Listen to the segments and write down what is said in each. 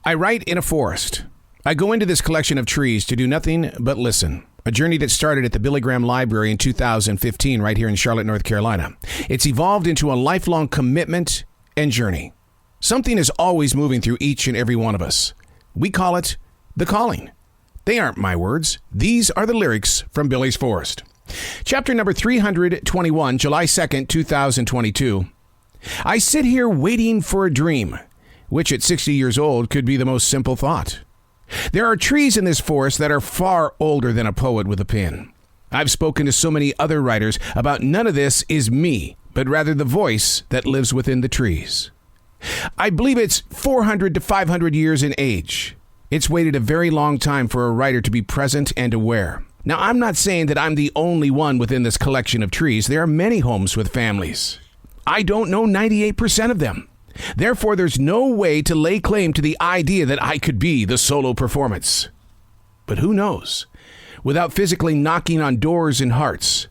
I write in a forest. I go into this collection of trees to do nothing but listen. A journey that started at the Billy Graham Library in 2015 right here in Charlotte, North Carolina. It's evolved into a lifelong commitment and journey. Something is always moving through each and every one of us. We call it the calling. They aren't my words. These are the lyrics from Billy's Forest. Chapter number 321, July 2nd, 2022. I sit here waiting for a dream, which at 60 years old could be the most simple thought. There are trees in this forest that are far older than a poet with a pen. I've spoken to so many other writers about none of this is me, but rather the voice that lives within the trees. I believe it's 400 to 500 years in age. It's waited a very long time for a writer to be present and aware. Now, I'm not saying that I'm the only one within this collection of trees. There are many homes with families. I don't know 98% of them. Therefore, there's no way to lay claim to the idea that I could be the solo performance. But who knows? Without physically knocking on doors and hearts,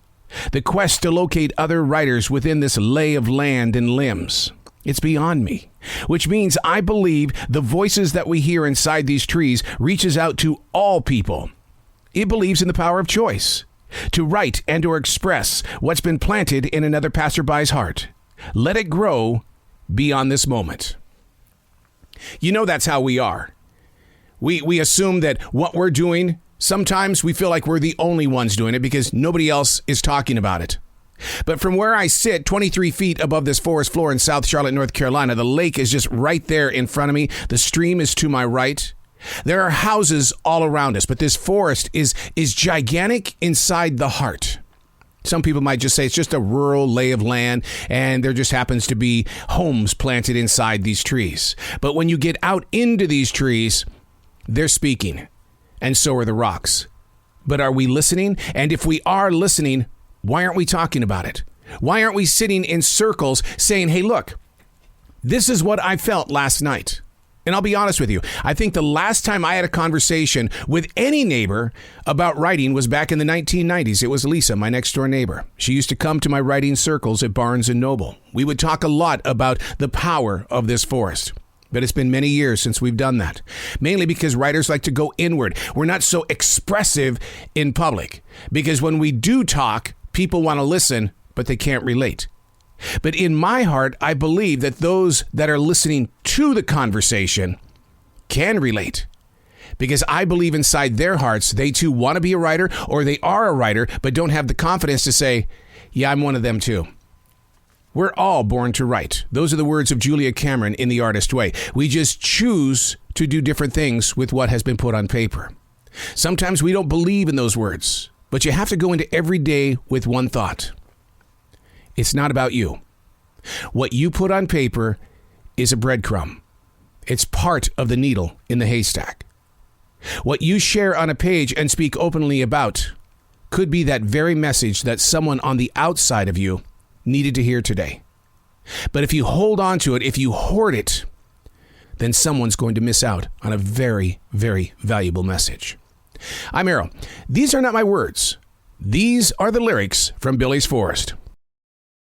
the quest to locate other writers within this lay of land and limbs, it's beyond me, which means I believe the voices that we hear inside these trees reaches out to all people. It believes in the power of choice, to write and or express what's been planted in another passerby's heart. Let it grow beyond this moment. You know, that's how we are. We assume that what we're doing, sometimes we feel like we're the only ones doing it because nobody else is talking about it. But from where I sit, 23 feet above this forest floor in South Charlotte, North Carolina, the lake is just right there in front of me. The stream is to my right. There are houses all around us, but this forest is gigantic inside the heart. Some people might just say it's just a rural lay of land, and there just happens to be homes planted inside these trees. But when you get out into these trees, they're speaking, and so are the rocks. But are we listening? And if we are listening, why aren't we talking about it? Why aren't we sitting in circles saying, hey, look, this is what I felt last night? And I'll be honest with you, I think the last time I had a conversation with any neighbor about writing was back in the 1990s. It was Lisa, my next door neighbor. She used to come to my writing circles at Barnes & Noble. We would talk a lot about the power of this forest. But it's been many years since we've done that, mainly because writers like to go inward. We're not so expressive in public because when we do talk, people want to listen, but they can't relate. But in my heart, I believe that those that are listening to the conversation can relate because I believe inside their hearts, they too want to be a writer or they are a writer, but don't have the confidence to say, yeah, I'm one of them too. We're all born to write. Those are the words of Julia Cameron in The Artist Way. We just choose to do different things with what has been put on paper. Sometimes we don't believe in those words, but you have to go into every day with one thought. It's not about you. What you put on paper is a breadcrumb. It's part of the needle in the haystack. What you share on a page and speak openly about could be that very message that someone on the outside of you needed to hear today. But if you hold on to it, if you hoard it, then someone's going to miss out on a very, very valuable message. I'm Errol. These are not my words. These are the lyrics from Billy's Forest.